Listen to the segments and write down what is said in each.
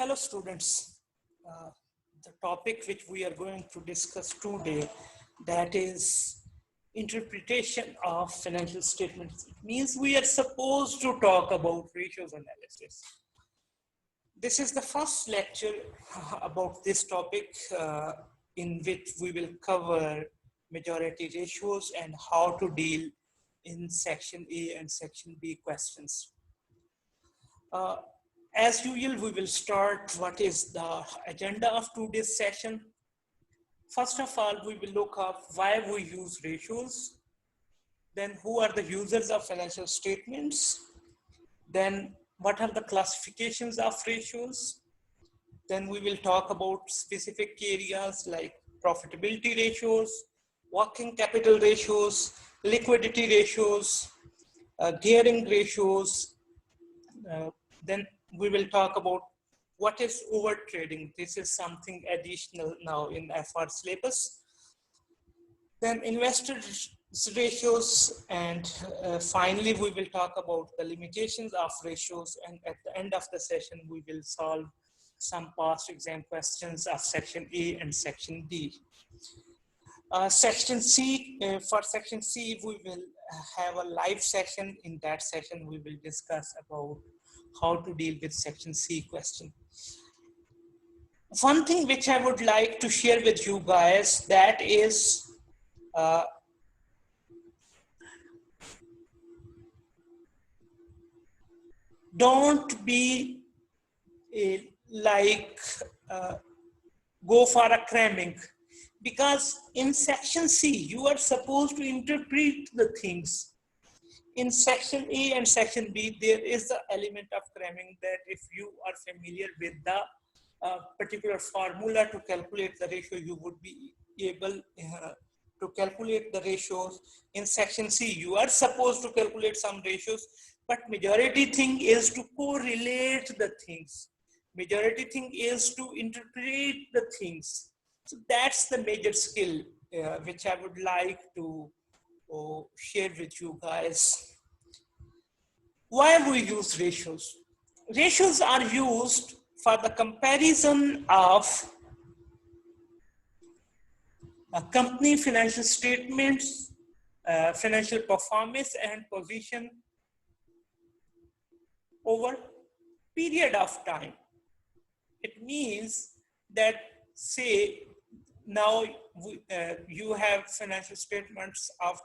Hello students, the topic which we are going to discuss today, that is interpretation of financial statements. It means we are supposed to talk about ratios analysis. This is the first lecture about this topic in which we will cover majority ratios and how to deal in section A and section B questions. As usual, we will start what is the agenda of today's session. First of all, we will look up why we use ratios, then who are the users of financial statements, then what are the classifications of ratios, then we will talk about specific areas like profitability ratios, working capital ratios, liquidity ratios, gearing ratios, then we will talk about what is over trading. This is something additional now in FR syllabus. Then investor ratios, and finally we will talk about the limitations of ratios, and at the end of the session we will solve some past exam questions of section A and section D. Section C, for section C we will have a live session. In that session we will discuss about how to deal with section C question. One thing which I would like to share with you guys, that is don't be go for a cramming, because in section C you are supposed to interpret the things. In section A and section B, there is the element of cramming, that if you are familiar with the particular formula to calculate the ratio, you would be able to calculate the ratios. In section C, you are supposed to calculate some ratios, but majority thing is to correlate the things. Majority thing is to interpret the things. So that's the major skill which I would like to share with you guys. Why we use ratios? Ratios are used for the comparison of a company financial statements, financial performance and position over period of time. It means that, say, now you have financial statements of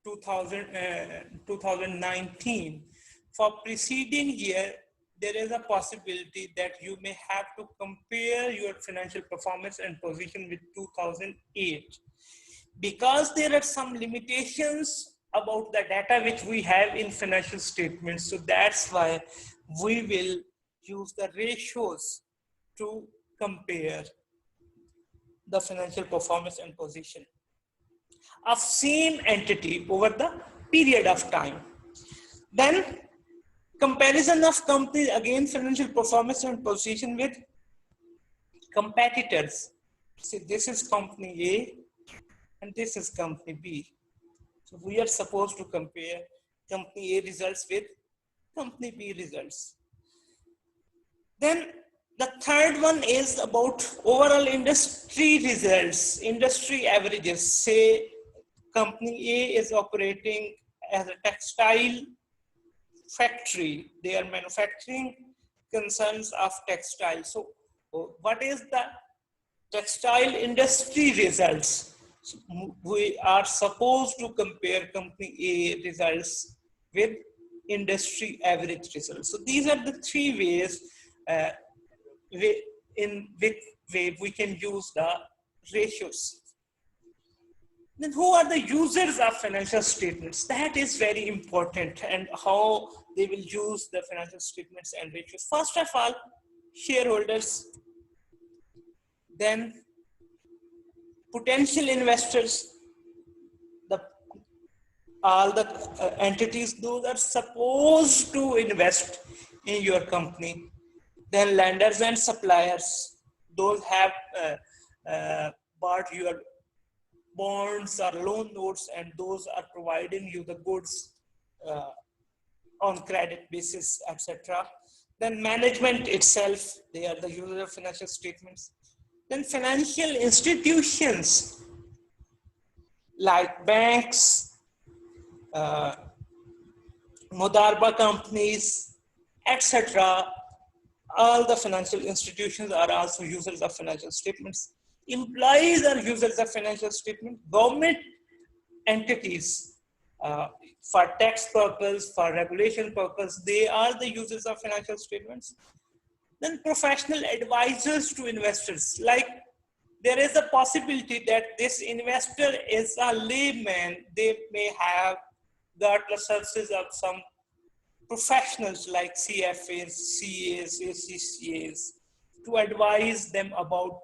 2019. For preceding year, there is a possibility that you may have to compare your financial performance and position with 2008. Because there are some limitations about the data which we have in financial statements, so that's why we will use the ratios to compare the financial performance and position of same entity over the period of time. Then comparison of companies, again financial performance and position with competitors. See, this is company A and this is company B. So we are supposed to compare company A results with company B results. Then the third one is about overall industry results, industry averages. Say company A is operating as a textile factory. They are manufacturing concerns of textile. So what is the textile industry results? So we are supposed to compare company A results with industry average results. So these are the three ways in which way we can use the ratios. Then who are the users of financial statements? That is very important, and how they will use the financial statements and ratios. First of all, shareholders, then potential investors, all the entities those are supposed to invest in your company. Then lenders and suppliers, those have bought your bonds or loan notes, and those are providing you the goods on credit basis, etc. Then management itself, they are the user of financial statements. Then financial institutions like banks, Modarba companies, etc. All the financial institutions are also users of financial statements. Employees are users of financial statements. Government entities, for tax purpose, for regulation purpose, they are the users of financial statements. Then professional advisors to investors, like there is a possibility that this investor is a layman. They may have got the services of some professionals like CFAs, CAs, ACCAs to advise them about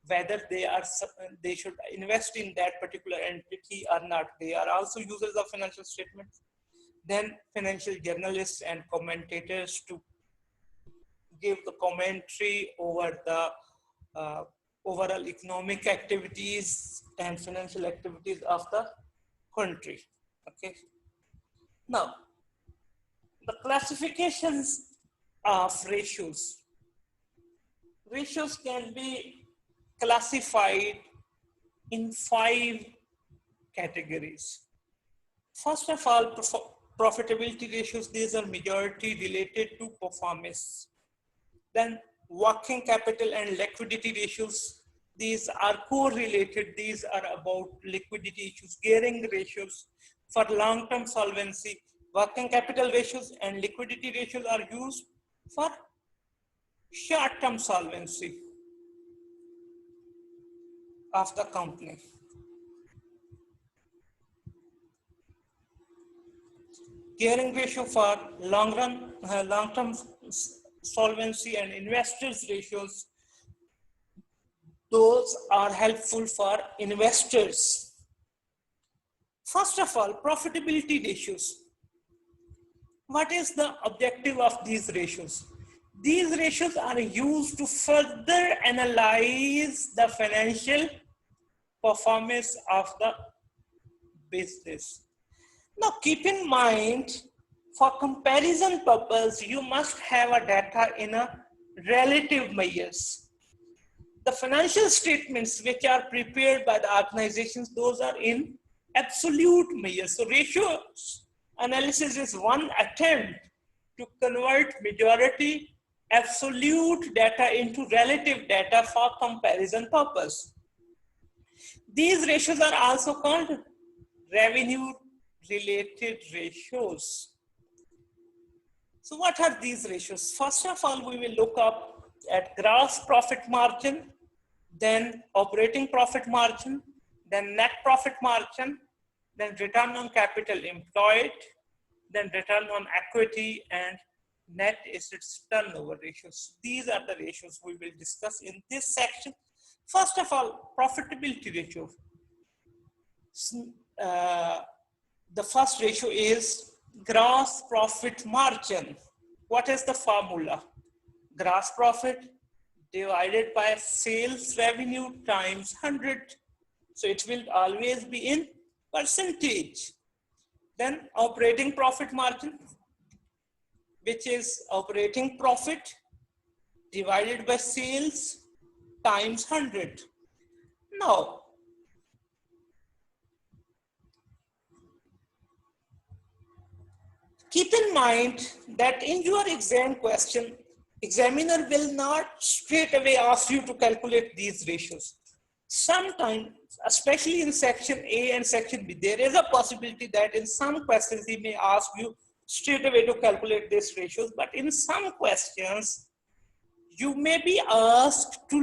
whether they should invest in that particular entity or not. They are also users of financial statements. Then financial journalists and commentators to give the commentary over the overall economic activities and financial activities of the country. Okay. Now, the classifications of ratios. Ratios can be classified in 5 categories. First of all, profitability ratios, these are majority related to performance. Then working capital and liquidity ratios, these are correlated. These are about liquidity issues. Gearing ratios for long-term solvency. Working capital ratios and liquidity ratios are used for short-term solvency of the company. Gearing ratio for long-term solvency, and investors ratios, those are helpful for investors. First of all, profitability ratios. What is the objective of these ratios? These ratios are used to further analyze the financial performance of the business. Now, keep in mind, for comparison purpose, you must have a data in a relative measures. The financial statements which are prepared by the organizations, those are in absolute measures. So ratios analysis is one attempt to convert majority absolute data into relative data for comparison purpose. These ratios are also called revenue related ratios. So what are these ratios? First of all, we will look up at gross profit margin, then operating profit margin, then net profit margin, then return on capital employed, then return on equity, and net assets turnover ratios. These are the ratios we will discuss in this section. First of all, profitability ratio. The first ratio is gross profit margin. What is the formula? Gross profit divided by sales revenue times 100. So it will always be in percentage. Then operating profit margin, which is operating profit divided by sales times 100. Now, keep in mind that in your exam question, examiner will not straight away ask you to calculate these ratios. Sometimes, especially in section A and section B, there is a possibility that in some questions he may ask you straight away to calculate these ratios, but in some questions, you may be asked to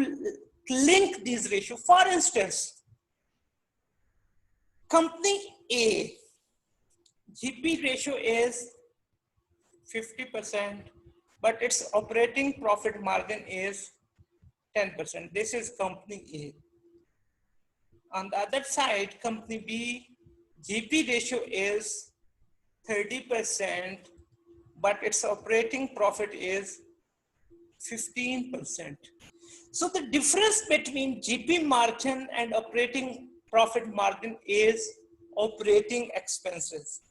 link these ratios. For instance, company A, GP ratio is 50%, but its operating profit margin is 10%. This is company A. On the other side, company B, GP ratio is 30%, but its operating profit is 15%. So the difference between GP margin and operating profit margin is operating expenses.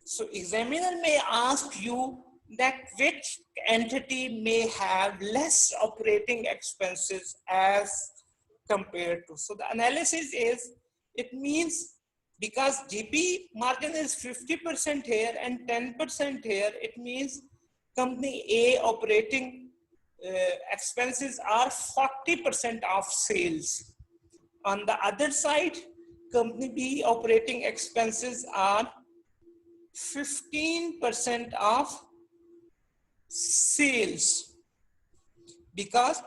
So examiner may ask you that which entity may have less operating expenses as compared to. So the analysis is, it means because GP margin is 50% here and 10% here, it means company A operating expenses are 40% of sales. On the other side, company B operating expenses are 15% of sales, because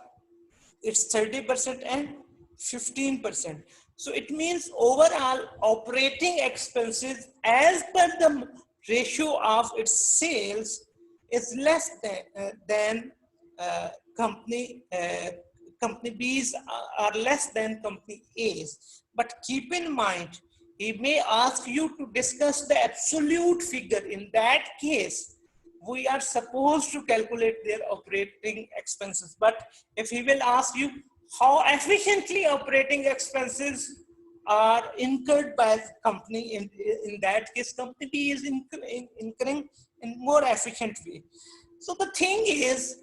it's 30% and 15%. So it means overall operating expenses as per the ratio of its sales is less than company B's are less than company A's. But keep in mind, he may ask you to discuss the absolute figure. In that case, we are supposed to calculate their operating expenses. But if he will ask you how efficiently operating expenses are incurred by the company, in that case, company B is incurring in more efficient way. So the thing is,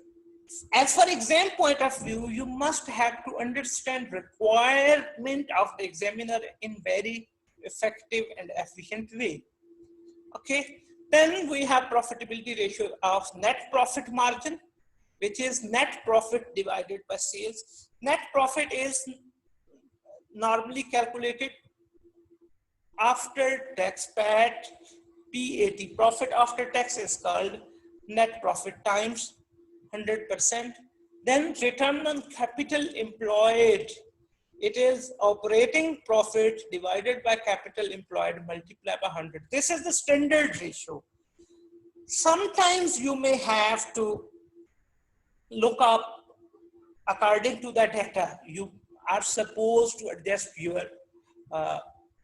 as for exam point of view, you must have to understand requirement of the examiner in very effective and efficient way. Okay. Then we have profitability ratio of net profit margin, which is net profit divided by sales. Net profit is normally calculated after tax PAT. PAT, profit after tax, is called net profit times 100%. Then return on capital employed, it is operating profit divided by capital employed multiplied by 100. This is the standard ratio. Sometimes you may have to look up according to the data. You are supposed to adjust your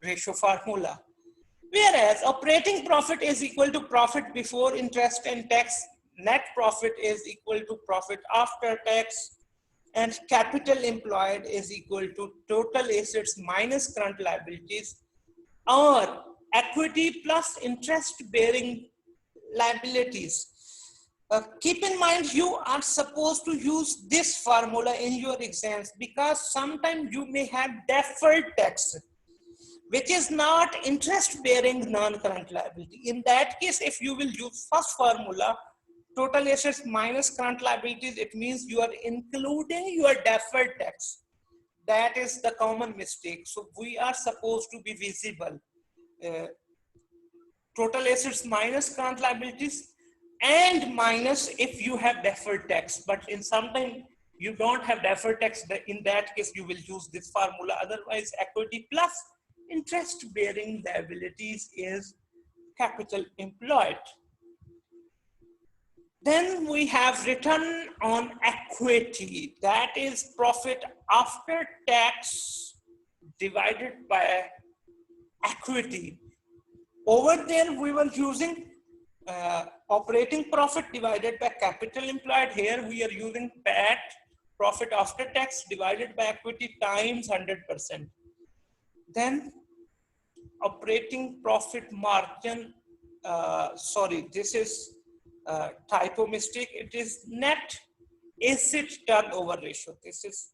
ratio formula. Whereas operating profit is equal to profit before interest and tax, net profit is equal to profit after tax, and capital employed is equal to total assets minus current liabilities, or equity plus interest bearing liabilities. Keep in mind, you are supposed to use this formula in your exams, because sometimes you may have deferred tax, which is not interest bearing non-current liability. In that case, if you will use first formula, total assets minus current liabilities, it means you are including your deferred tax. That is the common mistake. So we are supposed to be visible. Total assets minus current liabilities and minus if you have deferred tax. But in some time you don't have deferred tax, in that case you will use this formula. Otherwise, equity plus interest bearing liabilities is capital employed. Then we have return on equity, that is profit after tax divided by equity. Over there we were using operating profit divided by capital employed. Here we are using PAT, profit after tax, divided by equity times 100%. Then operating profit margin, sorry, this is typo mistake. It is net asset turnover ratio. This is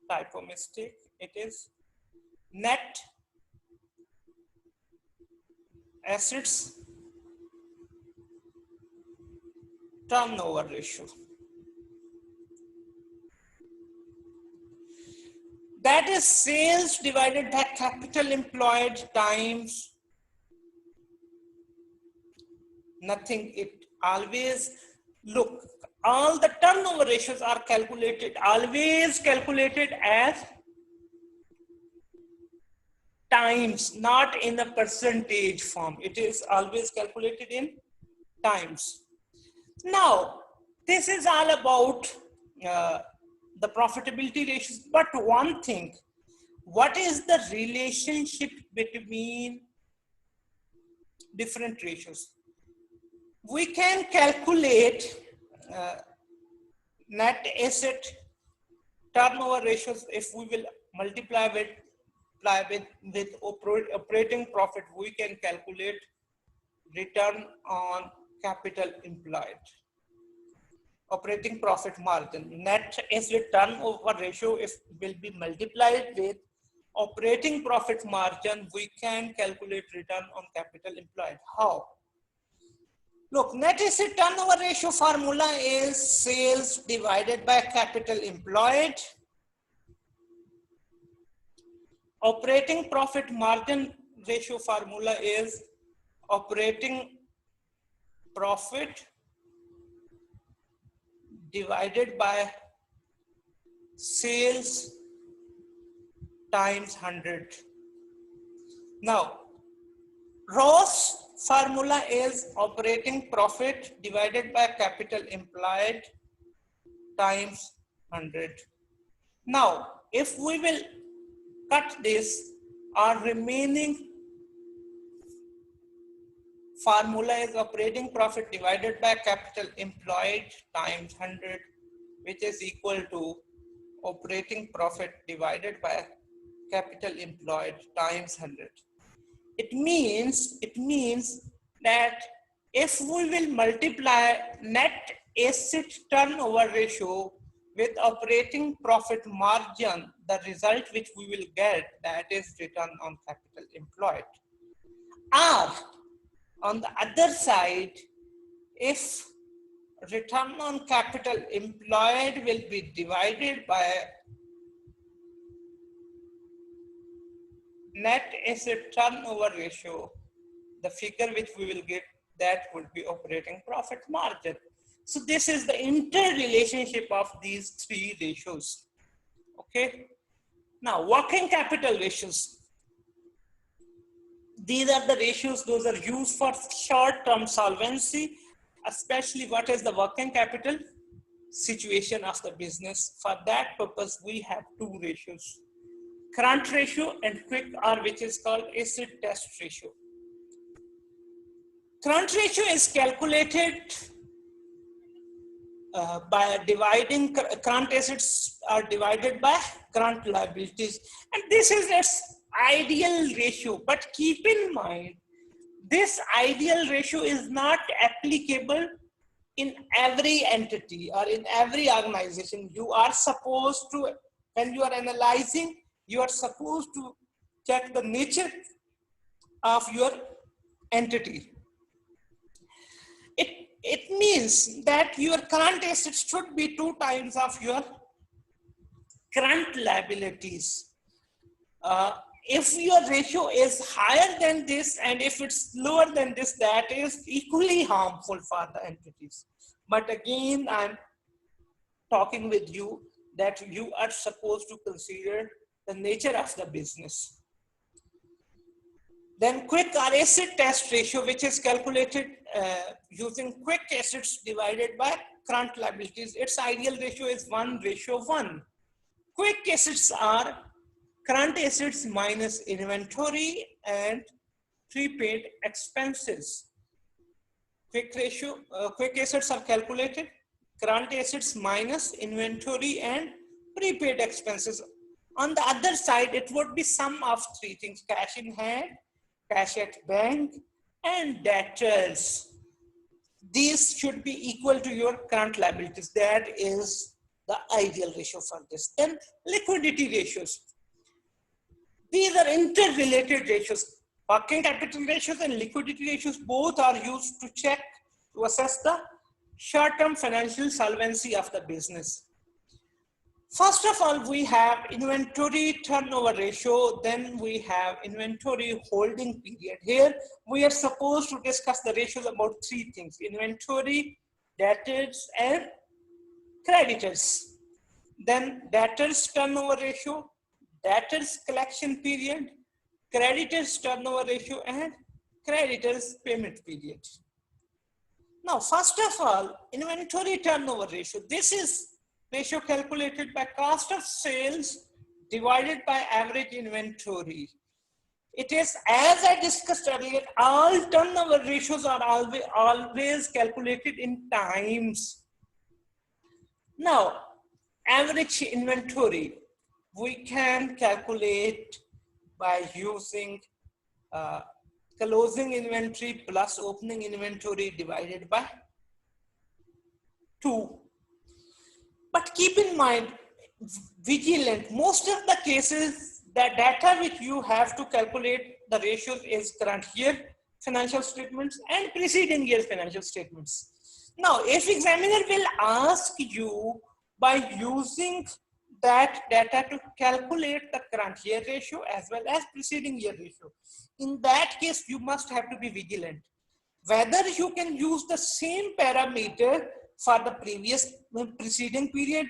typo mistake. It is net assets turnover ratio. That is sales divided by capital employed times nothing. It always, look, all the turnover ratios are calculated, always calculated as times, not in a percentage form. It is always calculated in times. Now, this is all about the profitability ratios. But one thing, what is the relationship between different ratios? We can calculate net asset turnover ratios. If we will multiply with operating profit, we can calculate return on capital employed. Operating profit margin, net asset turnover ratio, if will be multiplied with operating profit margin, we can calculate return on capital employed. How? Look, net asset turnover ratio formula is sales divided by capital employed. Operating profit margin ratio formula is operating profit divided by sales times 100. Now, ROS formula is operating profit divided by capital employed times 100. Now, if we will cut this, our remaining formula is operating profit divided by capital employed times 100, which is equal to operating profit divided by capital employed times 100. It means that if we will multiply net asset turnover ratio with operating profit margin, the result which we will get, that is return on capital employed. Or on the other side, if return on capital employed will be divided by net asset turnover ratio, the figure which we will get, that would be operating profit margin. So this is the interrelationship of these three ratios. Okay. Now, working capital ratios. These are the ratios, those are used for short-term solvency, especially what is the working capital situation of the business. For that purpose, we have two ratios, current ratio and quick R, which is called acid test ratio. Current ratio is calculated by dividing current assets are divided by current liabilities, and this is its ideal ratio. But keep in mind, this ideal ratio is not applicable in every entity or in every organization. You are supposed to, when you are analyzing, you are supposed to check the nature of your entity. It means that your current assets should be 2 times of your current liabilities. If your ratio is higher than this, and if it's lower than this, that is equally harmful for the entities. But again, I'm talking with you that you are supposed to consider the nature of the business. Then quick or acid test ratio, which is calculated using quick assets divided by current liabilities. Its ideal ratio is 1:1. Quick assets are current assets minus inventory and prepaid expenses. Quick assets are calculated current assets minus inventory and prepaid expenses. On the other side, it would be sum of 3 things: cash in hand, cash at bank, and debtors. These should be equal to your current liabilities. That is the ideal ratio for this. Then liquidity ratios. These are interrelated ratios. Working capital ratios and liquidity ratios both are used to check, to assess the short-term financial solvency of the business. First of all, we have inventory turnover ratio, then we have inventory holding period. Here, we are supposed to discuss the ratios about 3 things: inventory, debtors, and creditors. Then debtors turnover ratio, debtors collection period, creditors turnover ratio, and creditors payment period. Now, first of all, inventory turnover ratio. This is ratio calculated by cost of sales divided by average inventory. It is, as I discussed earlier, all turnover ratios are always calculated in times. Now, average inventory, we can calculate by using closing inventory plus opening inventory divided by 2. But keep in mind, vigilant, most of the cases, the data which you have to calculate the ratios is current year financial statements and preceding year financial statements. Now, if examiner will ask you by using that data to calculate the current year ratio as well as preceding year ratio, in that case, you must have to be vigilant. Whether you can use the same parameter for the previous preceding period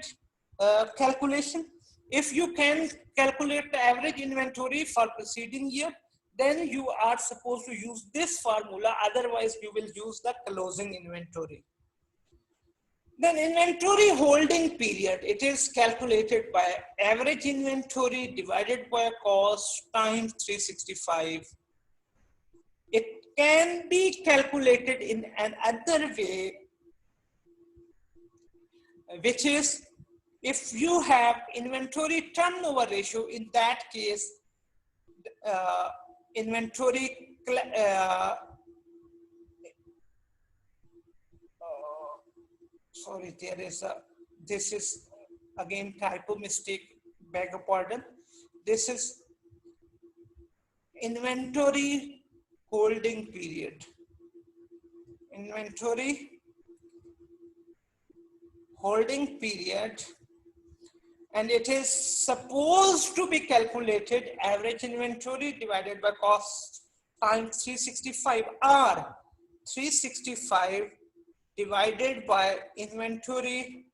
calculation. If you can calculate the average inventory for preceding year, then you are supposed to use this formula. Otherwise, you will use the closing inventory. Then inventory holding period, it is calculated by average inventory divided by cost times 365. It can be calculated in another way, which is if you have inventory turnover ratio, in that case, inventory, sorry, there is a, this is again typo mistake, beg your pardon. This is inventory holding period. Inventory holding period, and it is supposed to be calculated average inventory divided by cost times 365, or 365 divided by inventory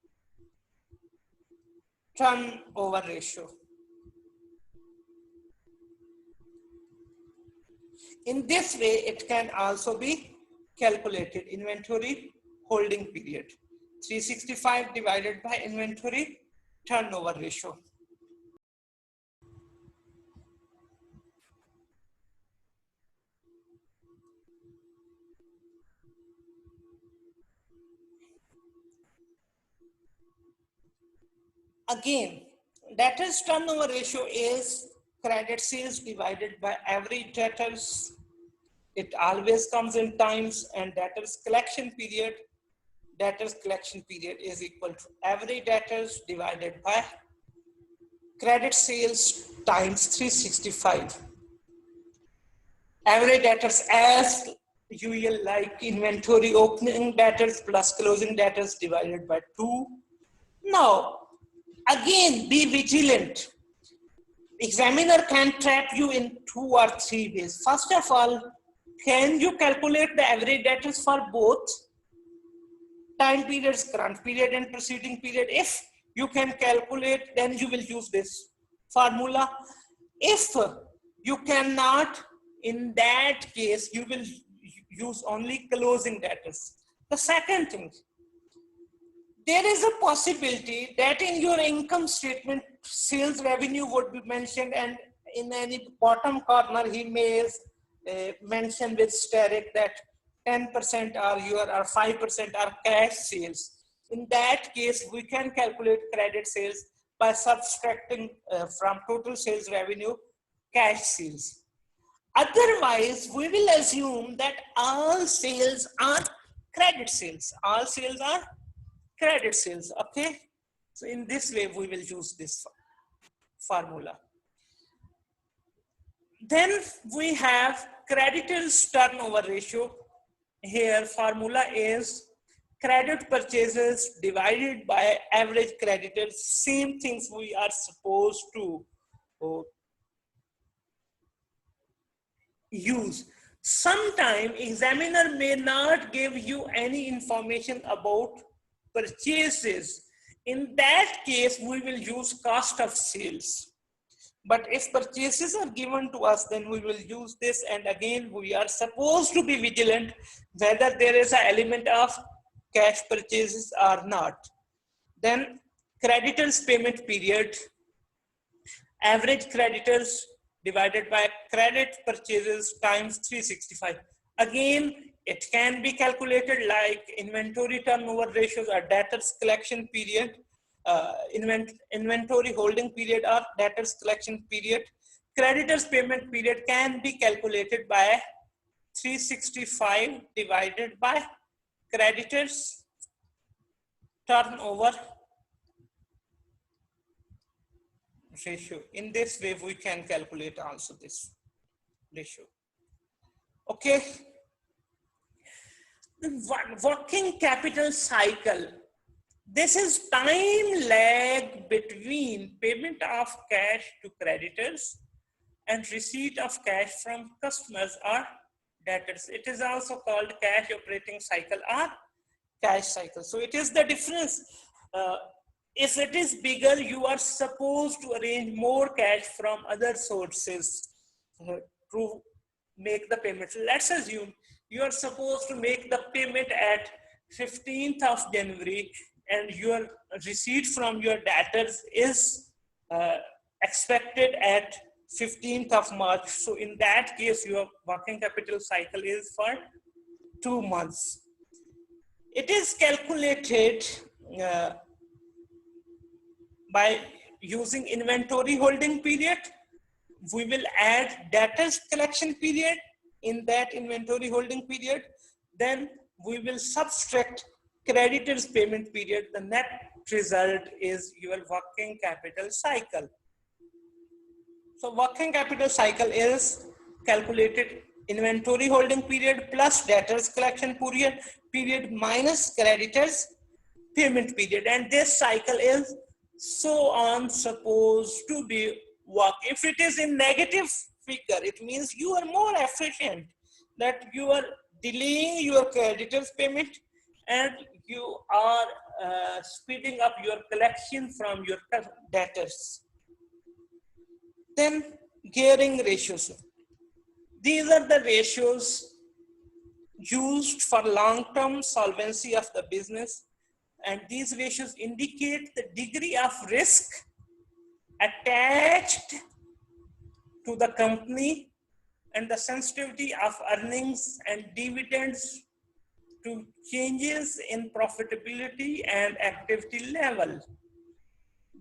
turnover ratio. In this way, it can also be calculated inventory holding period. 365 divided by inventory turnover ratio. Again, debtors turnover ratio is credit sales divided by average debtors. It always comes in times, and debtors collection period. Debtors collection period is equal to average debtors divided by credit sales times 365. Average debtors as usual, like inventory opening debtors plus closing debtors divided by 2. Now, again, be vigilant. Examiner can trap you in 2 or 3 ways. First of all, can you calculate the average debtors for both time periods, current period and preceding period? If you can calculate, then you will use this formula. If you cannot, in that case, you will use only closing debtors. The second thing, there is a possibility that in your income statement, sales revenue would be mentioned, and in any bottom corner, he may mention with asterisk that 10% are your or 5% are cash sales. In that case, we can calculate credit sales by subtracting from total sales revenue cash sales. Otherwise, we will assume that all sales are credit sales. All sales are credit sales, okay? So in this way, we will use this formula. Then we have creditors turnover ratio. Here formula is credit purchases divided by average creditors. Same things we are supposed to use. Sometime examiner may not give you any information about purchases. In that case, we will use cost of sales. But if purchases are given to us, then we will use this. And again, we are supposed to be vigilant whether there is an element of cash purchases or not. Then creditors payment period, average creditors divided by credit purchases times 365. Again, it can be calculated like inventory turnover ratios or debtors collection period, inventory holding period or debtors collection period. Creditors payment period can be calculated by 365 divided by creditors turnover ratio. In this way, we can calculate also this ratio. Okay. Working capital cycle. This is time lag between payment of cash to creditors and receipt of cash from customers or debtors. It is also called cash operating cycle or cash cycle. So it is the difference. If it is bigger, you are supposed to arrange more cash from other sources to make the payment. Let's assume you are supposed to make the payment at 15th of January and your receipt from your debtors is expected at 15th of March. So in that case, your working capital cycle is for 2 months. It is calculated by using inventory holding period. We will add debtors collection period in that inventory holding period. Then we will subtract creditors payment period. The net result is your working capital cycle. So working capital cycle is calculated inventory holding period plus debtors collection period minus creditors payment period. And this cycle is so on supposed to be work. If it is in negative figure, it means you are more efficient, that you are delaying your creditors payment and you are speeding up your collection from your debtors. Then gearing ratios. These are the ratios used for long-term solvency of the business, and these ratios indicate the degree of risk attached to the company and the sensitivity of earnings and dividends to changes in profitability and activity level.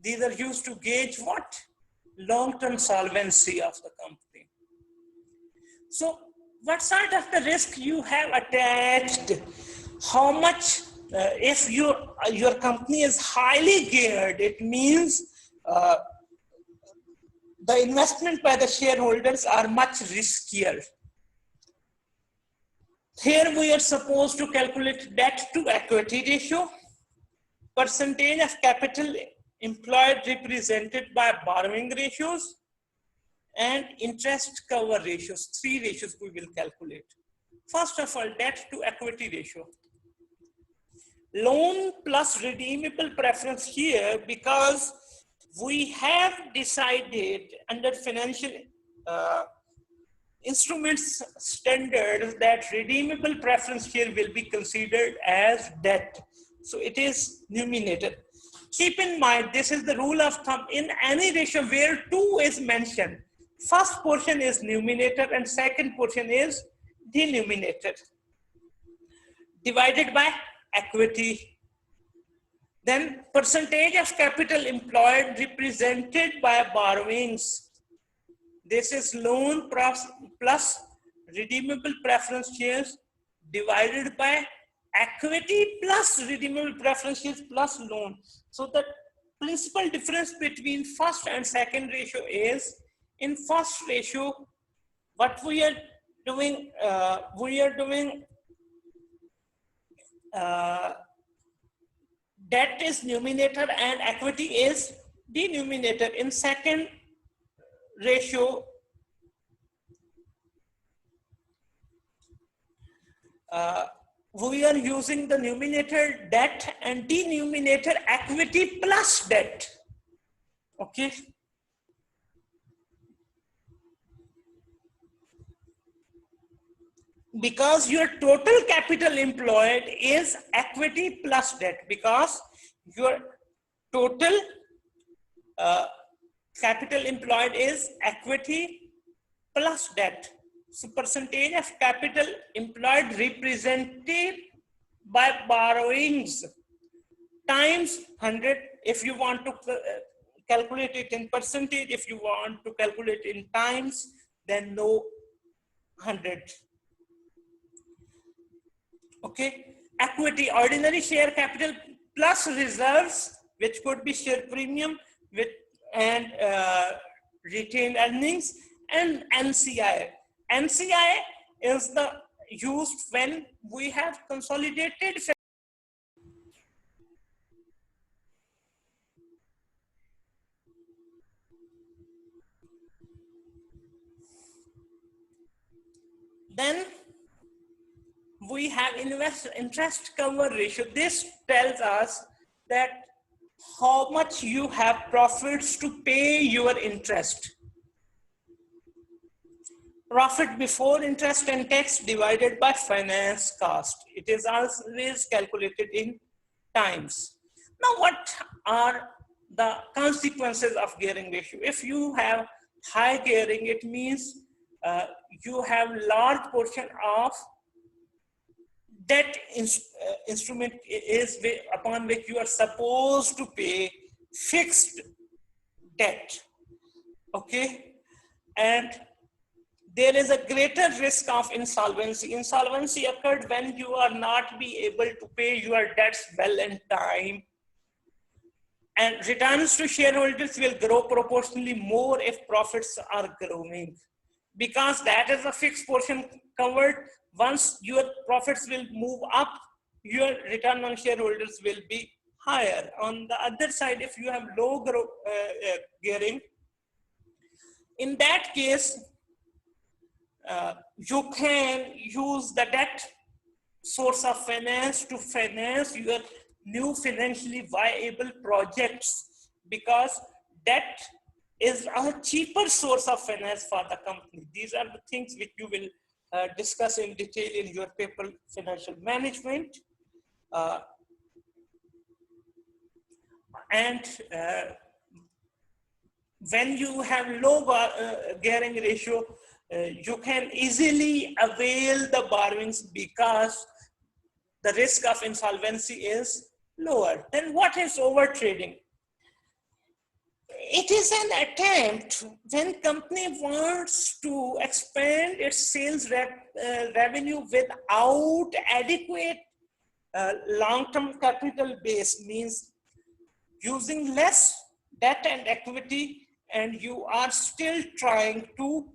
These are used to gauge what? Long-term solvency of the company. So what sort of the risk you have attached? How much, if your company is highly geared, it means the investment by the shareholders are much riskier. Here we are supposed to calculate debt to equity ratio, percentage of capital employed represented by borrowing ratios, and interest cover ratios. 3 ratios we will calculate. First of all, debt to equity ratio. Loan plus redeemable preference here, because we have decided under financial instruments standards that redeemable preference here will be considered as debt. So it is numerator. Keep in mind, this is the rule of thumb in any ratio where 2 is mentioned. First portion is numerator and second portion is denominator. Divided by equity. Then percentage of capital employed represented by borrowings. This is loan plus redeemable preference shares divided by equity plus redeemable preference shares plus loan. So the principal difference between first and second ratio is, in first ratio, what we are doing, debt is numerator and equity is denominator. In second ratio, we are using the numerator debt and denominator equity plus debt. Okay. Because your total capital employed is equity plus debt, because your total capital employed is equity plus debt. So percentage of capital employed represented by borrowings times 100. If you want to calculate it in percentage, if you want to calculate in times, then no 100. Okay, equity, ordinary share capital plus reserves, which could be share premium with and retained earnings, and NCI. NCI is the used when we have consolidated. Then we have interest cover ratio. This tells us that how much you have profits to pay your interest. Profit before interest and tax divided by finance cost. It is always calculated in times. Now, what are the consequences of gearing ratio? If you have high gearing, it means you have large portion of debt instrument is upon which you are supposed to pay fixed debt. Okay, and there is a greater risk of insolvency. Insolvency occurred when you are not be able to pay your debts well in time. And returns to shareholders will grow proportionally more if profits are growing, because that is a fixed portion covered. Once your profits will move up, your return on shareholders will be higher. On the other side, if you have low gearing, in that case, you can use the debt source of finance to finance your new financially viable projects, because debt is a cheaper source of finance for the company. These are the things which you will discuss in detail in your paper, Financial Management. When you have low gearing ratio, you can easily avail the borrowings because the risk of insolvency is lower. Then what is overtrading? It is an attempt when company wants to expand its sales revenue without adequate long-term capital base, means using less debt and equity, and you are still trying to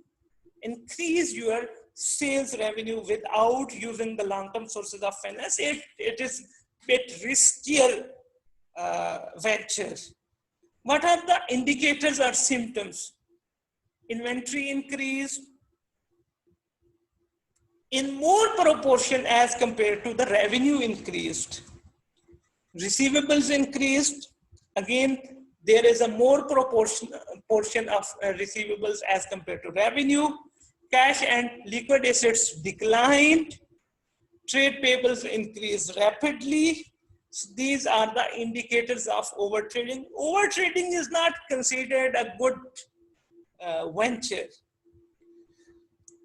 increase your sales revenue without using the long-term sources of finance. It is a bit riskier venture. What are the indicators or symptoms? Inventory increased in more proportion as compared to the revenue increased. Receivables increased. Again, there is a more portion of receivables as compared to revenue. Cash and liquid assets declined. Trade payables increased rapidly. So these are the indicators of overtrading. Overtrading is not considered a good venture.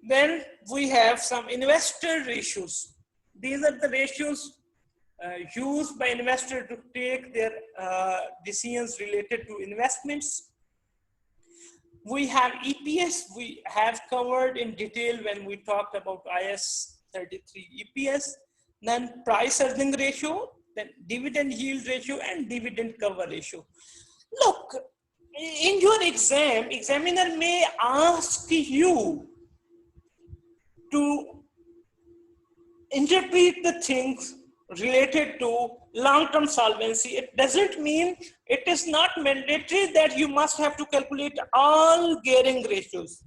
Then we have some investor ratios. These are the ratios used by investors to take their decisions related to investments. We have EPS, we have covered in detail when we talked about IS 33 EPS, then price earning ratio, then dividend yield ratio, and dividend cover ratio. Look, in your exam, examiner may ask you to interpret the things related to long-term solvency. It doesn't mean, it is not mandatory that you must have to calculate all gearing ratios.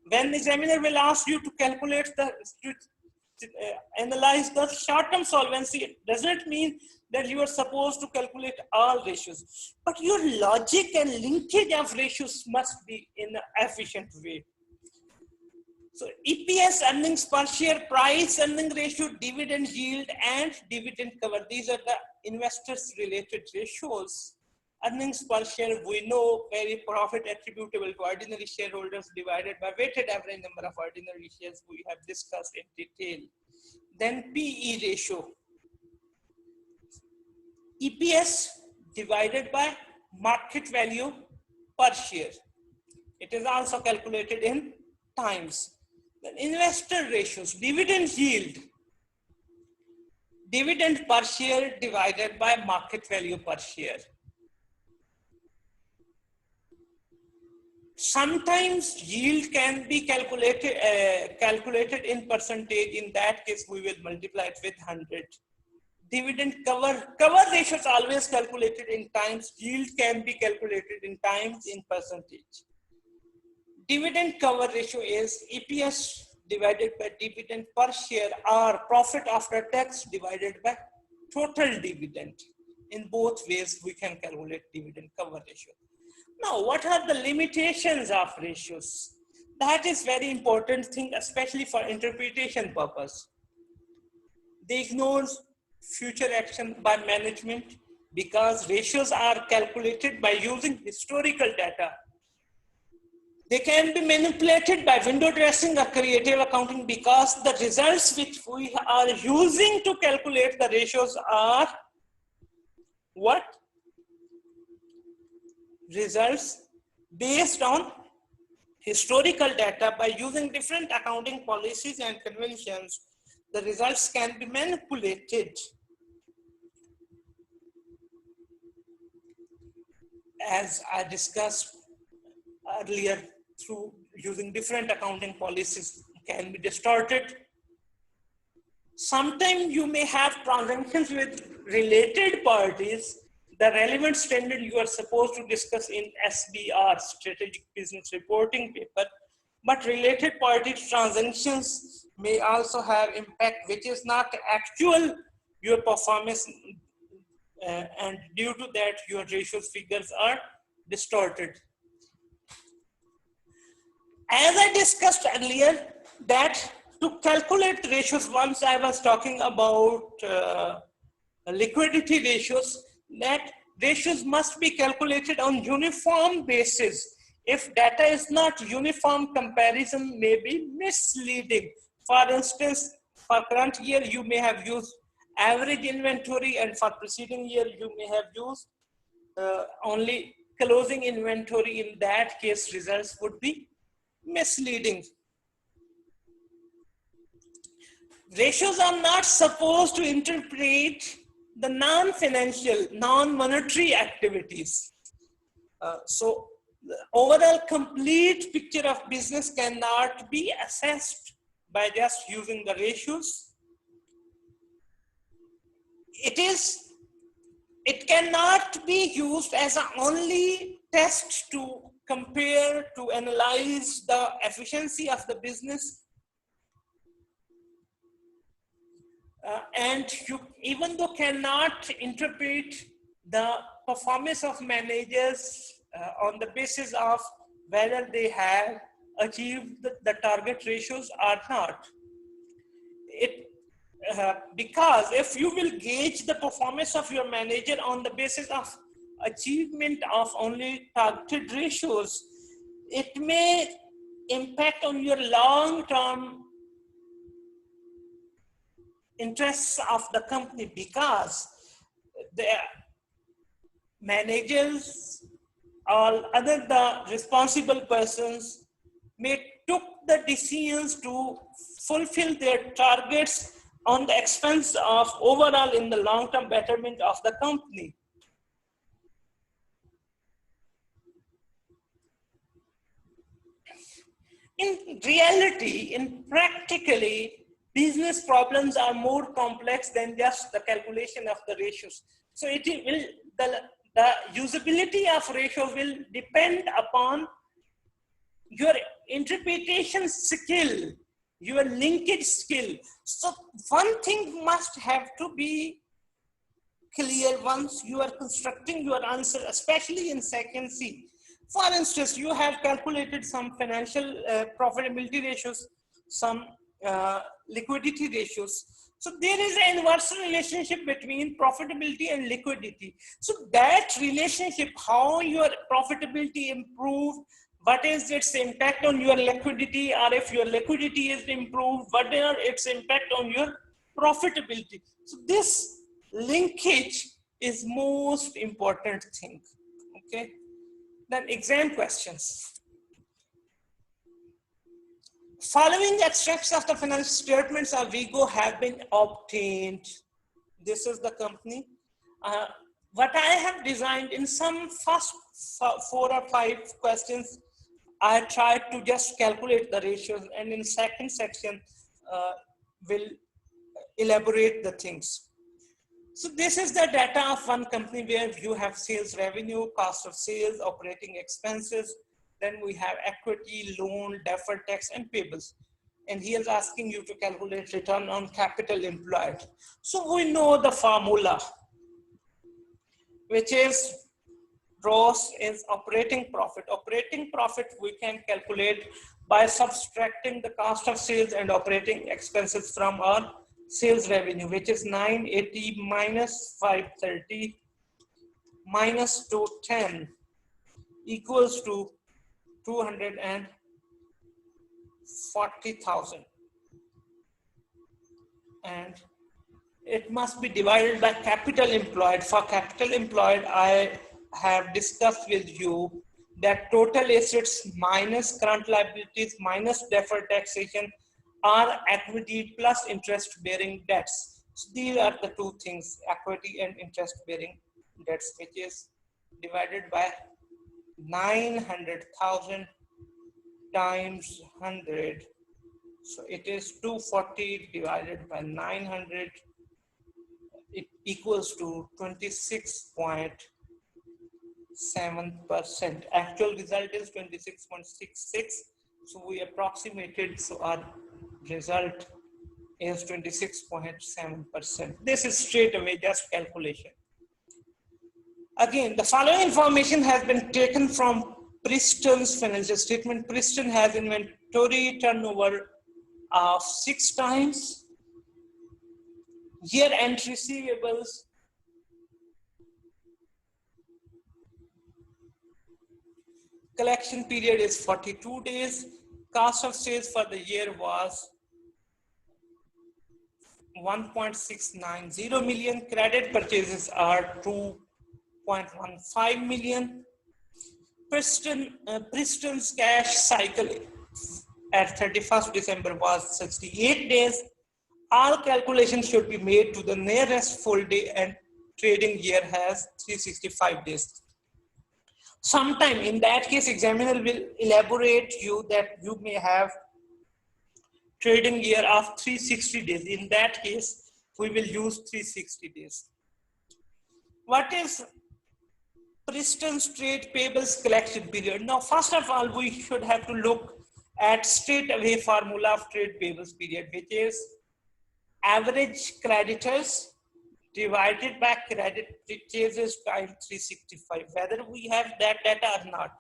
When the examiner will ask you to calculate analyze the short-term solvency, it doesn't mean that you are supposed to calculate all ratios, but your logic and linkage of ratios must be in an efficient way. So EPS, earnings per share, price earning ratio, dividend yield, and dividend cover. These are the investors related ratios. Earnings per share, we know, very profit attributable to ordinary shareholders divided by weighted average number of ordinary shares. We have discussed in detail. Then PE ratio. EPS divided by market value per share. It is also calculated in times. Then investor ratios, dividend yield. dividend per share divided by market value per share. Sometimes yield can be calculated in percentage. In that case, we will multiply it with 100. Dividend cover ratio is always calculated in times. Yield can be calculated in times in percentage. Dividend cover ratio is EPS divided by dividend per share or profit after tax divided by total dividend. In both ways, we can calculate dividend cover ratio. Now, what are the limitations of ratios? That is very important thing, especially for interpretation purpose. They ignore future action by management because ratios are calculated by using historical data. They can be manipulated by window dressing or creative accounting because the results which we are using to calculate the ratios are what? Results based on historical data. By using different accounting policies and conventions, the results can be manipulated. As I discussed earlier, through using different accounting policies can be distorted. Sometimes you may have transactions with related parties. The relevant standard you are supposed to discuss in SBR, Strategic Business Reporting paper, but related party transactions may also have impact which is not actual your performance, and due to that your ratios figures are distorted. As I discussed earlier, that to calculate ratios, once I was talking about liquidity ratios, that ratios must be calculated on uniform basis. If data is not uniform, comparison may be misleading. For instance, for current year, you may have used average inventory, and for preceding year, you may have used only closing inventory. In that case, results would be misleading. Ratios are not supposed to interpret the non-financial, non-monetary activities. So the overall complete picture of business cannot be assessed by just using the ratios. It cannot be used as an only test to compare, to analyze the efficiency of the business. And you, even though cannot interpret the performance of managers on the basis of whether they have achieved the target ratios or not. Because if you will gauge the performance of your manager on the basis of achievement of only targeted ratios, it may impact on your long-term interests of the company, because the managers or other the responsible persons may took the decisions to fulfill their targets on the expense of overall in the long-term betterment of the company. In reality, in practically, business problems are more complex than just the calculation of the ratios. So it will, the usability of ratios will depend upon your interpretation skill, your linkage skill. So one thing must have to be clear once you are constructing your answer, especially in second C. For instance, you have calculated some financial profitability ratios, some liquidity ratios. So there is an inverse relationship between profitability and liquidity. So that relationship, how your profitability improved, what is its impact on your liquidity, or if your liquidity is improved, what are its impact on your profitability. So this linkage is most important thing. Okay. Then exam questions. Following extracts of the financial statements of Vigo have been obtained. This is the company. What I have designed in some first 4 or 5 questions, I tried to just calculate the ratios, and in second section will elaborate the things. So this is the data of one company where you have sales revenue, cost of sales, operating expenses. Then we have equity, loan, deferred tax, and payables. And he is asking you to calculate return on capital employed. So we know the formula, which is ROS is operating profit. Operating profit we can calculate by subtracting the cost of sales and operating expenses from our sales revenue, which is 980 minus 530 minus 210 equals to 240,000. And it must be divided by capital employed. For capital employed, I have discussed with you that total assets minus current liabilities minus deferred taxation are equity plus interest bearing debts. So these are the two things, equity and interest bearing debts, which is divided by 900,000 times 100. So it is 240 divided by 900. It equals to 26.7%. Actual result is 26.66. So we approximated, so our result is 26.7%. This is straight away just calculation. Again, the following information has been taken from Preston's financial statement. Preston has inventory turnover of 6 times. Year-end receivables collection period is 42 days. Cost of sales for the year was 1.690 million. Credit purchases are 2.15 million. Preston's cash cycle at 31st December was 68 days. All calculations should be made to the nearest full day, and trading year has 365 days. Sometime in that case, examiner will elaborate you that you may have trading year of 360 days. In that case, we will use 360 days. What is Preston's trade payables collection period? Now, first of all, we should have to look at straight away formula of trade payables period, which is average creditors divided by credit purchases times 365, whether we have that data or not.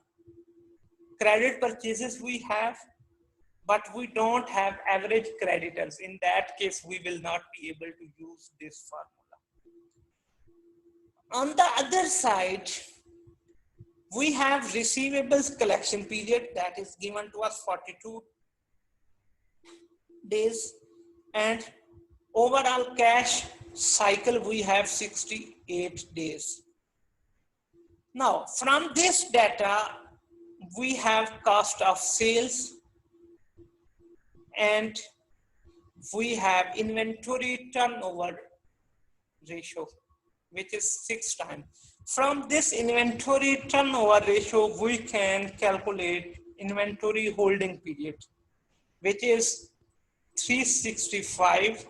Credit purchases we have, but we don't have average creditors. In that case, we will not be able to use this formula. On the other side, we have receivables collection period that is given to us 42 days, and overall cash cycle we have 68 days. Now, from this data, we have cost of sales and we have inventory turnover ratio, which is 6 times. From this inventory turnover ratio, we can calculate inventory holding period, which is 365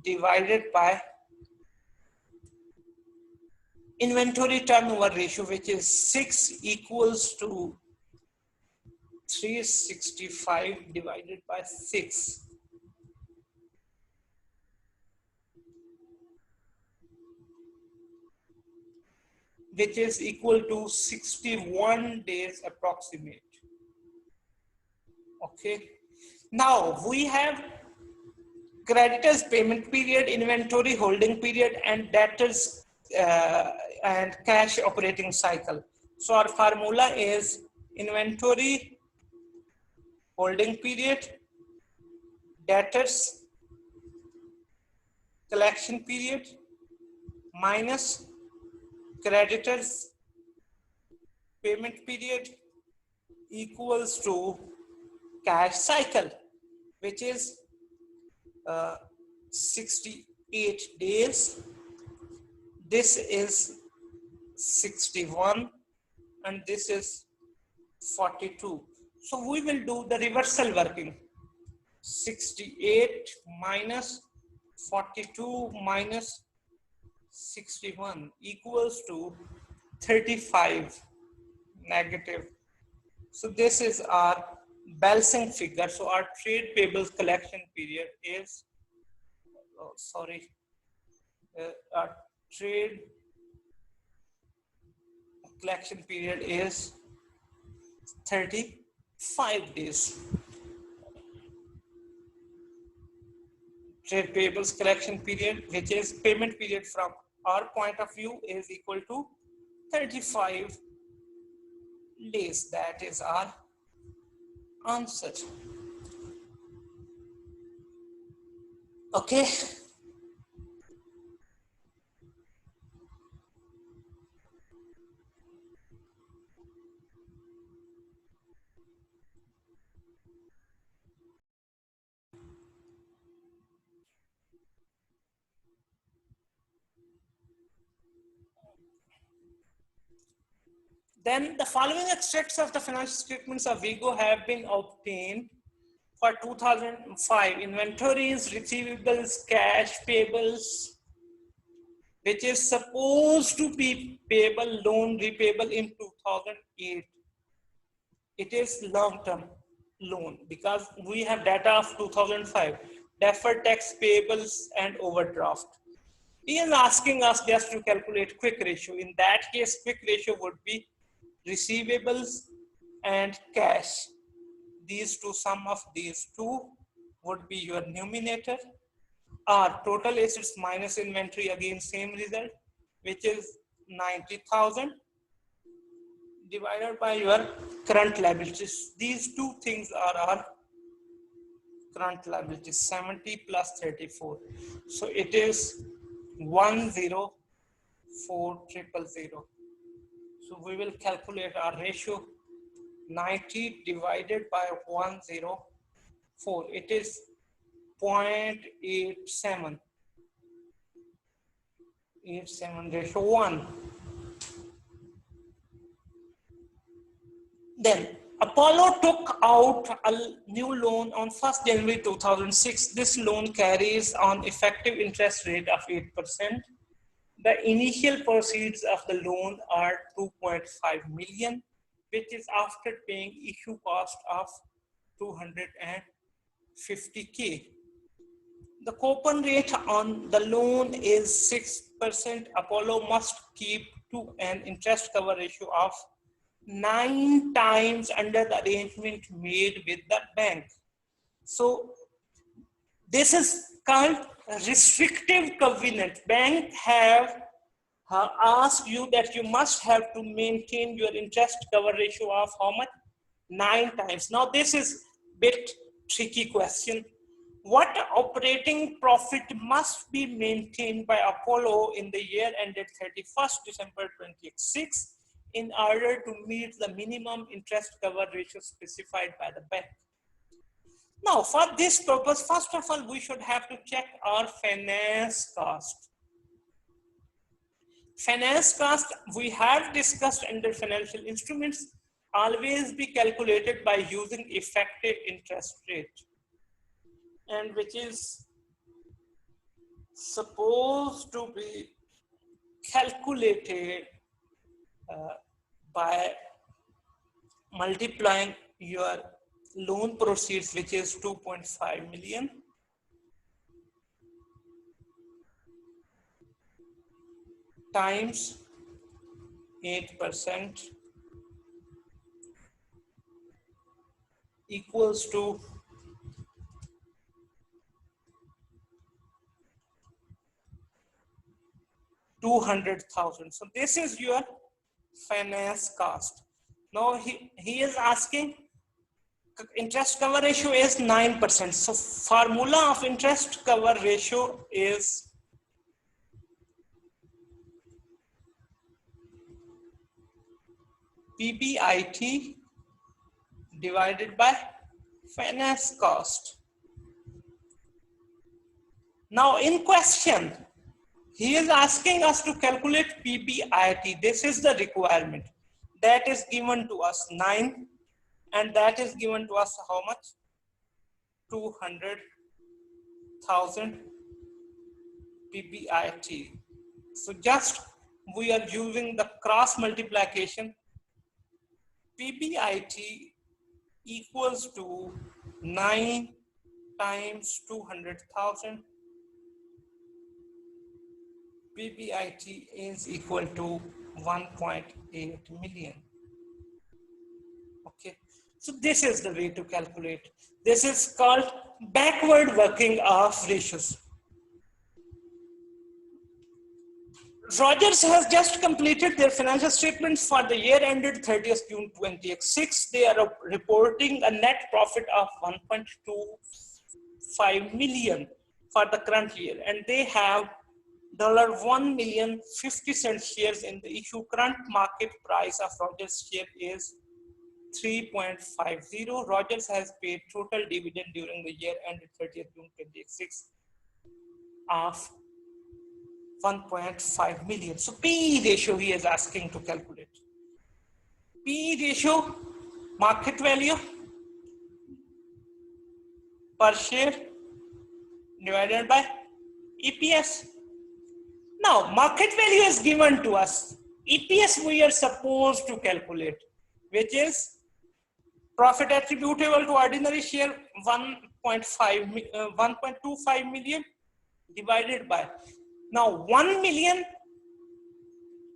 divided by inventory turnover ratio, which is 6 equals to 365 divided by 6. Which is equal to 61 days approximate. Okay. Now we have creditors payment period, inventory holding period, and debtors and cash operating cycle. So our formula is inventory holding period, debtors collection period minus creditors payment period equals to cash cycle, which is 68 8 days. This is 61 and this is 42. So we will do the reversal working. 68 minus 42 minus 61 equals to 35 negative. So this is our balancing figure. So our trade payables collection period is, our trade collection period is 35 days. Trade payables collection period, which is payment period from our point of view, is equal to 35 days. That is our answer. Okay. Then the following extracts of the financial statements of Vigo have been obtained for 2005. Inventories, receivables, cash, payables, which is supposed to be payable, loan repayable in 2008. It is long-term loan because we have data of 2005, deferred tax payables and overdraft. He is asking us just to calculate quick ratio. In that case, quick ratio would be receivables and cash. These two, sum of these two would be your numerator. Or total assets minus inventory, again same result, which is 90,000 divided by your current liabilities. These two things are our current liabilities, 70 plus 34. So it is 104,000. So we will calculate our ratio. 90 divided by 104. It is 0.87. 87 ratio 1. Then Apollo took out a new loan on 1st January 2006. This loan carries on effective interest rate of 8%. The initial proceeds of the loan are 2.5 million, which is after paying issue cost of 250K. The coupon rate on the loan is 6%. Apollo must keep to an interest cover ratio of 9 times under the arrangement made with the bank. So this is called restrictive covenant. Bank have asked you that you must have to maintain your interest cover ratio of how much? 9 times. Now this is bit tricky question. What operating profit must be maintained by Apollo in the year ended 31st December 2026 in order to meet the minimum interest cover ratio specified by the bank? Now, for this purpose, first of all, we should have to check our finance cost. Finance cost, we have discussed under financial instruments, always be calculated by using effective interest rate, and which is supposed to be calculated by multiplying your loan proceeds, which is 2.5 million, times 8% equals to 200,000. So this is your finance cost. Now he is asking, interest cover ratio is 9%. So formula of interest cover ratio is PBIT divided by finance cost. Now in question, he is asking us to calculate PBIT. This is the requirement that is given to us 9, and that is given to us how much? 200,000 PBIT. So just we are using the cross multiplication. PBIT equals to 9 times 200,000. PBIT is equal to 1.8 million. Okay, so this is the way to calculate. This is called backward working of ratios. Rogers has just completed their financial statements for the year ended 30th June 2026. They are reporting a net profit of 1.25 million for the current year, and they have $1,050,000 shares in the issue. Current market price of Rogers share is 3.50. Rogers has paid total dividend during the year ended 30th June 2026 of 1.5 million. So PE ratio he is asking to calculate. PE ratio, market value per share divided by EPS. Now market value is given to us. EPS we are supposed to calculate, which is profit attributable to ordinary share 1.25 million divided by, now 1 million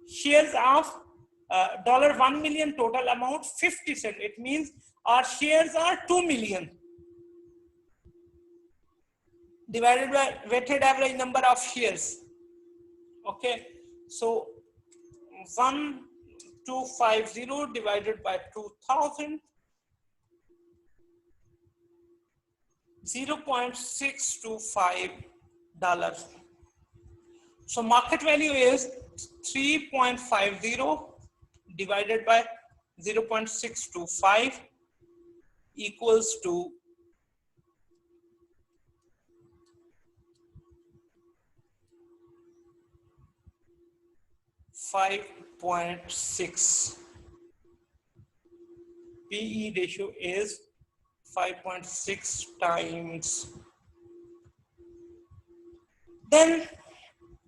shares of $1 million total amount 50 cents. It means our shares are 2 million divided by weighted average number of shares. Okay, so 1250 divided by 2000, 0.625 So market value is 3.50 divided by 0.625 equals to 5.6. PE ratio is 5.6 times. Then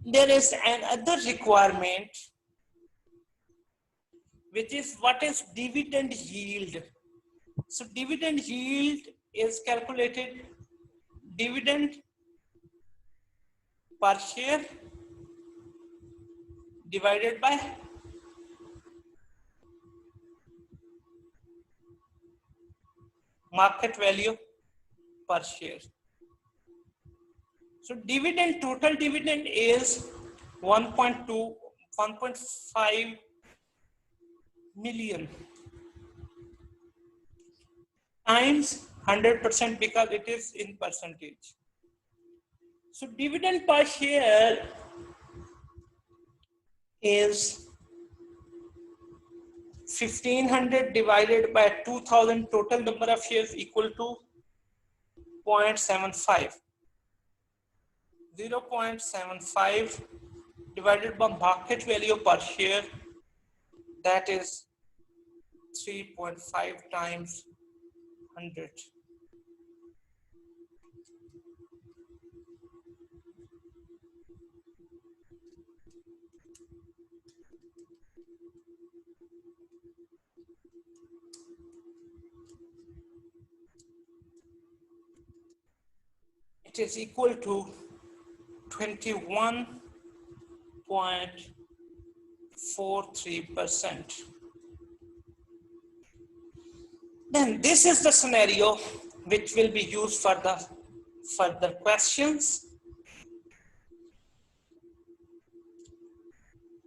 there is another requirement, which is what is dividend yield. So dividend yield is calculated dividend per share divided by market value per share. So dividend, total dividend is 1.5 million times 100% because it is in percentage. So dividend per share is 1500 divided by 2000, total number of shares equal to 0.75. 0.75 divided by market value per share, that is 3.5 times 100. It is equal to 21.43%. Then this is the scenario which will be used for the further questions.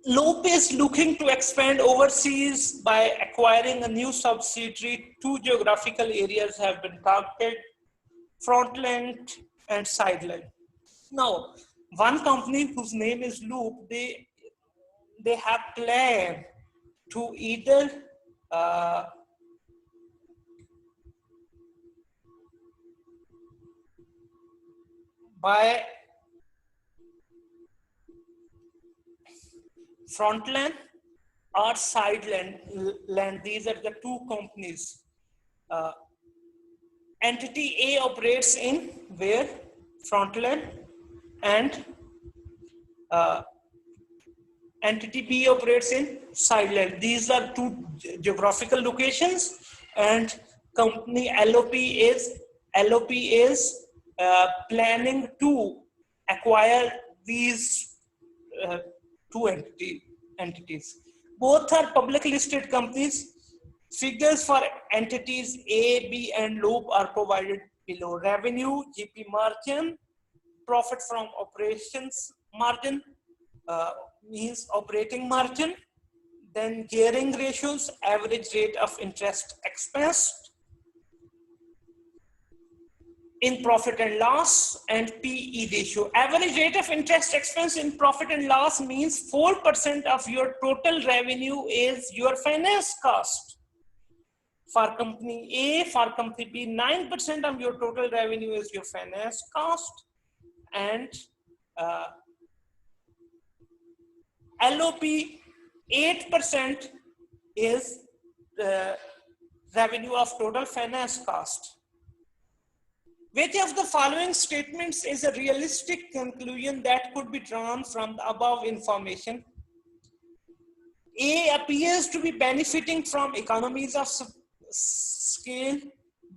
Loop is looking to expand overseas by acquiring a new subsidiary. 2 geographical areas have been targeted: Frontland and Sideline. Now, one company whose name is Loop, they have planned to either buy Frontline or Sideland. These are the two companies. Entity A operates in where? Frontline, and entity B operates in Sideland. These are two geographical locations, and company LOP is planning to acquire these two entities. Both are public listed companies. Figures for entities A, B, and Loop are provided below. Revenue, GP margin, profit from operations margin, means operating margin, then gearing ratios, average rate of interest expense in profit and loss, and PE ratio. Average rate of interest expense in profit and loss means 4% of your total revenue is your finance cost. For company A, for company B, 9% of your total revenue is your finance cost, and LOP 8% is the revenue of total finance cost. Which of the following statements is a realistic conclusion that could be drawn from the above information? A appears to be benefiting from economies of scale.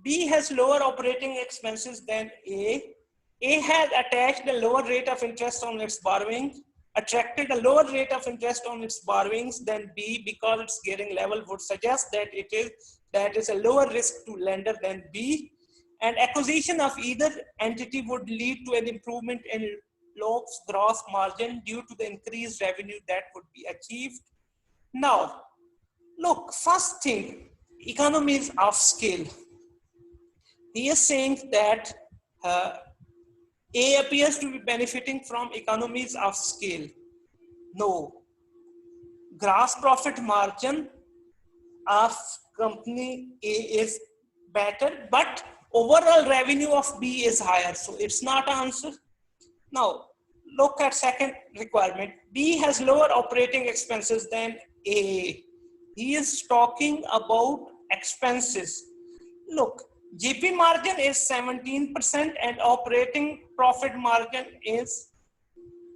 B has lower operating expenses than A. A has attached a lower rate of interest on its borrowing, attracted a lower rate of interest on its borrowings than B because its gearing level would suggest that that is a lower risk to lender than B. And acquisition of either entity would lead to an improvement in Loop's gross margin due to the increased revenue that would be achieved. Now, look, first thing, economies of scale. He is saying that A appears to be benefiting from economies of scale. No. Gross profit margin of company A is better, but overall revenue of B is higher, so it's not an answer. Now, look at second requirement. B has lower operating expenses than A. He is talking about expenses. Look, GP margin is 17% and operating profit margin is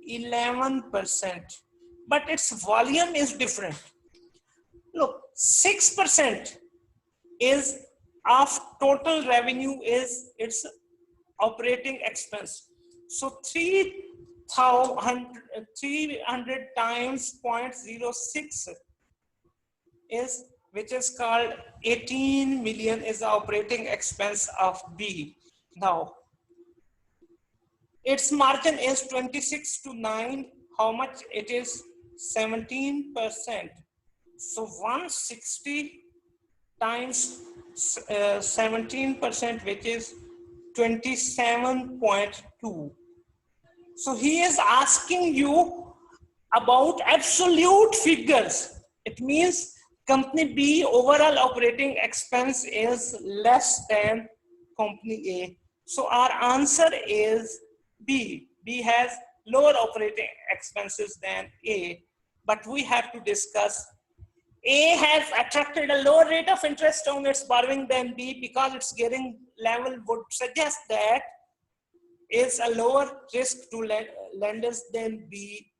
11%, but its volume is different. Look, 6% is of total revenue is its operating expense. So 300 times 0.06 is, which is called 18 million, is the operating expense of B. Now, its margin is 26 to 9. How much it is? 17%. So 160 times 17%, which is 27.2. So he is asking you about absolute figures. It means company B overall operating expense is less than company A. So our answer is B. B has lower operating expenses than A, but we have to discuss. A has attracted a lower rate of interest on its borrowing than B because its gearing level would suggest that is a lower risk to lenders than B.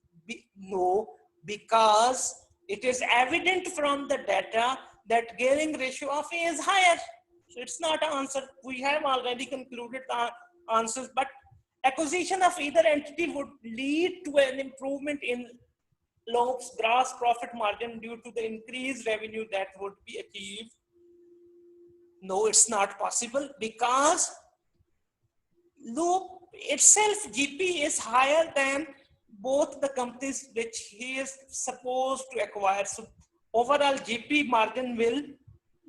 No, because it is evident from the data that gearing ratio of A is higher. So it's not an answer. We have already concluded the answers, but acquisition of either entity would lead to an improvement in Loop's gross profit margin due to the increased revenue that would be achieved. No, it's not possible because Loop itself GP is higher than both the companies which he is supposed to acquire. So overall GP margin will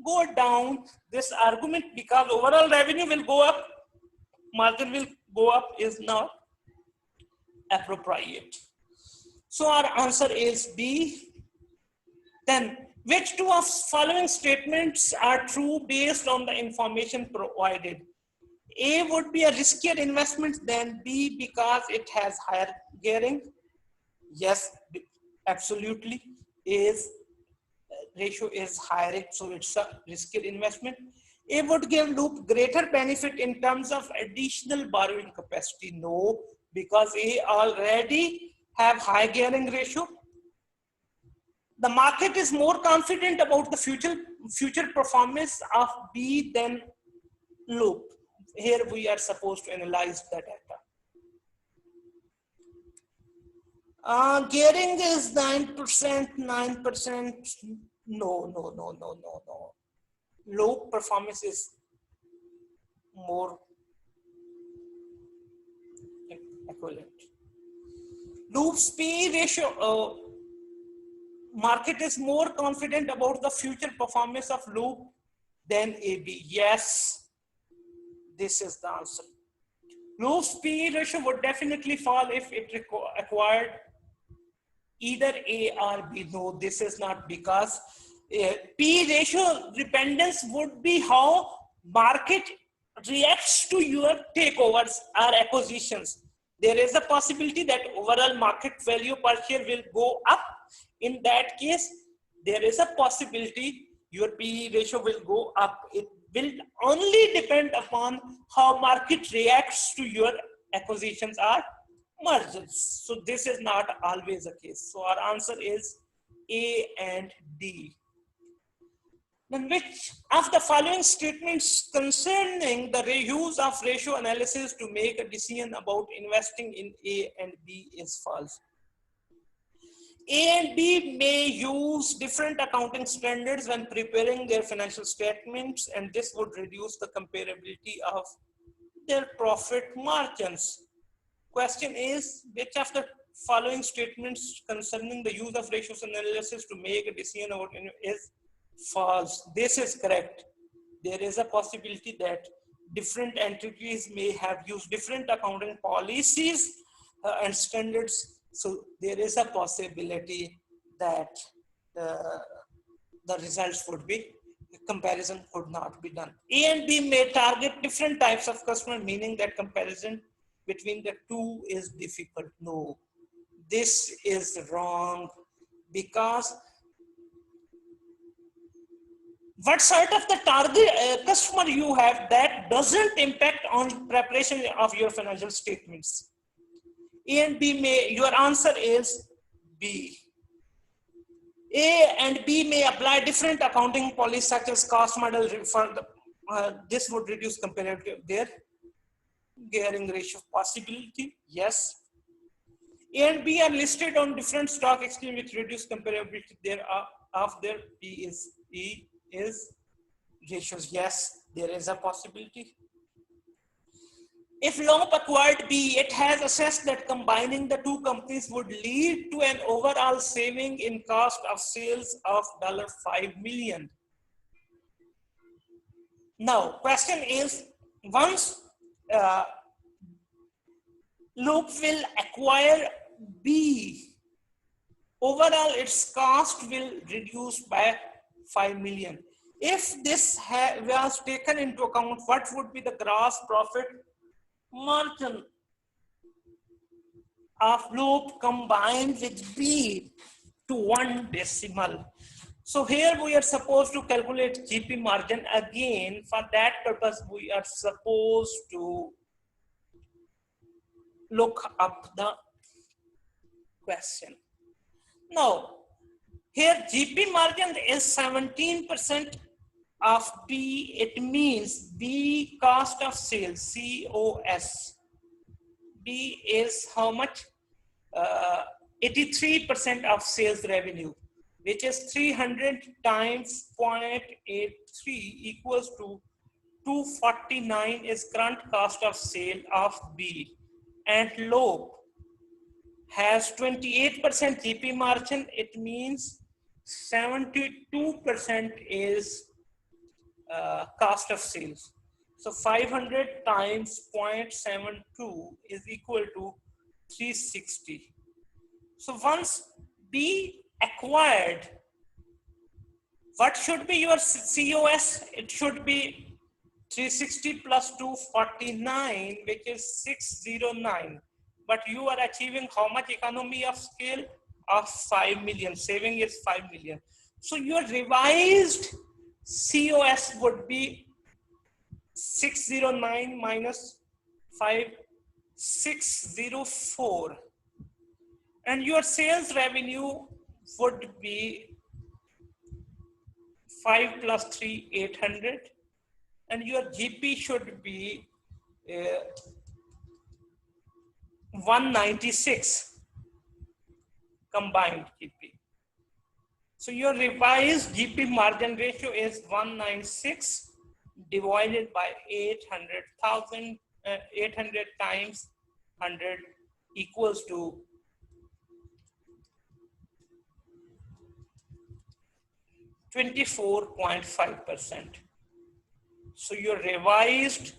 go down. This argument, because overall revenue will go up, margin will go up, is not appropriate. So our answer is B. Then, which two of following statements are true based on the information provided? A would be a riskier investment than B because it has higher gearing. Yes, absolutely is ratio is higher, so it's a riskier investment. A would give Loop greater benefit in terms of additional borrowing capacity. No, because A already have high gearing ratio. The market is more confident about the future performance of B than Loop. Here we are supposed to analyze the data. Gearing is 9%, 9%. No. Low performance is more equivalent. Loop's P ratio, market is more confident about the future performance of Loop than AB. Yes, this is the answer. Loop's P ratio would definitely fall if it acquired either A or B. No, this is not, because P ratio dependence would be how market reacts to your takeovers or acquisitions. There is a possibility that overall market value per share will go up. In that case, there is a possibility your P ratio will go up. It will only depend upon how market reacts to your acquisitions or mergers. So this is not always the case. So our answer is A and D. Then which of the following statements concerning the use of ratio analysis to make a decision about investing in A and B is false? A and B may use different accounting standards when preparing their financial statements, and this would reduce the comparability of their profit margins. Question is, which of the following statements concerning the use of ratios analysis to make a decision about is false? This is correct. There is a possibility that different entities may have used different accounting policies and standards. So there is a possibility that the results would be, comparison could not be done. A and B may target different types of customer, meaning that comparison between the two is difficult. No, this is wrong, because what sort of the target customer you have, that doesn't impact on preparation of your financial statements. A and B may, your answer is B. A and B may apply different accounting policies such as cost model for the, this would reduce comparative their gearing ratio possibility. Yes. A and B are listed on different stock exchange which reduce comparability there of their P is ratios. Yes, there is a possibility. If Loop acquired B, it has assessed that combining the two companies would lead to an overall saving in cost of sales of $5 million. Now, question is, once Loop will acquire B, overall its cost will reduce by 5 million. If this was taken into account, what would be the gross profit margin of Loop combined with B to 1 decimal? So here we are supposed to calculate GP margin again. For that purpose, we are supposed to look up the question. Now, here GP margin is 17% of B. It means B cost of sales, COS. B is how much? 83% of sales revenue, which is 300 times 0.83 equals to 249 is current cost of sale of B. And Loop has 28% GP margin. It means 72% is cost of sales. So 500 times 0.72 is equal to 360. So once B acquired, what should be your COS? It should be 360 plus 249, which is 609. But you are achieving how much economy of scale? of 5 million. Saving is 5 million. So your revised COS would be 609 minus 5604. And your sales revenue would be 5 plus 3, 800. And your GP should be 196 combined GP. So your revised GP margin ratio is 196 divided by 800,000, 800 times 100 equals to 24.5%. So your revised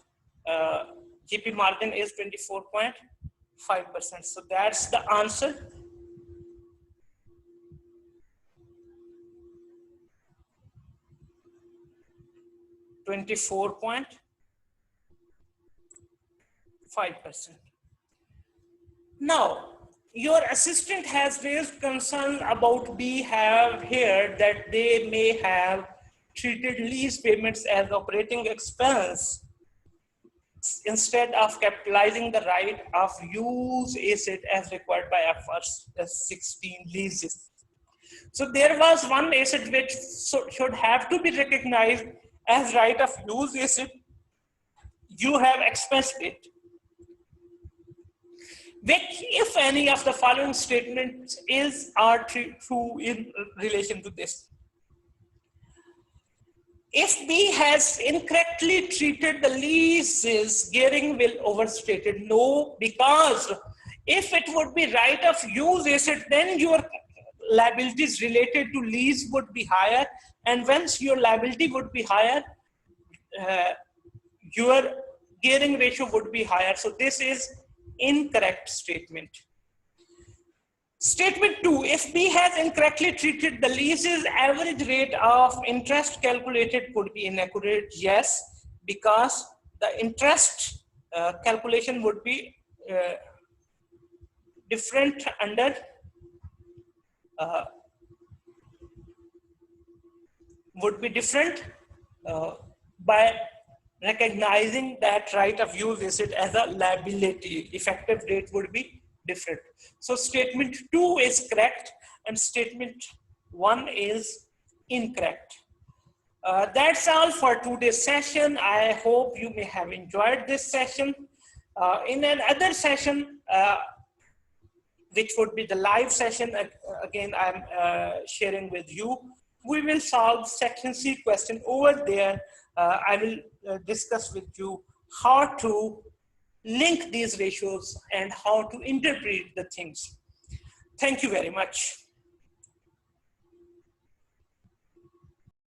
GP margin is 24.5%. So that's the answer. .5%. Now, your assistant has raised concern about we have here that they may have treated lease payments as operating expense instead of capitalizing the right of use asset as required by IFRS 16 leases. So there was one asset which should have to be recognized as right of use asset. You have expensed it. Which, if any of the following statements are true in relation to this? If B has incorrectly treated the leases, gearing will overstate it. No, because if it would be right of use asset, then your liabilities related to lease would be higher, and once your liability would be higher, your gearing ratio would be higher. So this is incorrect statement. Statement 2, if B has incorrectly treated the lease's average rate of interest calculated could be inaccurate. Yes, because the interest calculation would be different under by recognizing that right of use asset as a liability. Effective rate would be different. So statement 2 is correct and statement 1 is incorrect. That's all for today's session. I hope you may have enjoyed this session. In another session, which would be the live session, again, I'm sharing with you, we will solve section C question over there. I will discuss with you how to link these ratios and how to interpret the things. Thank you very much.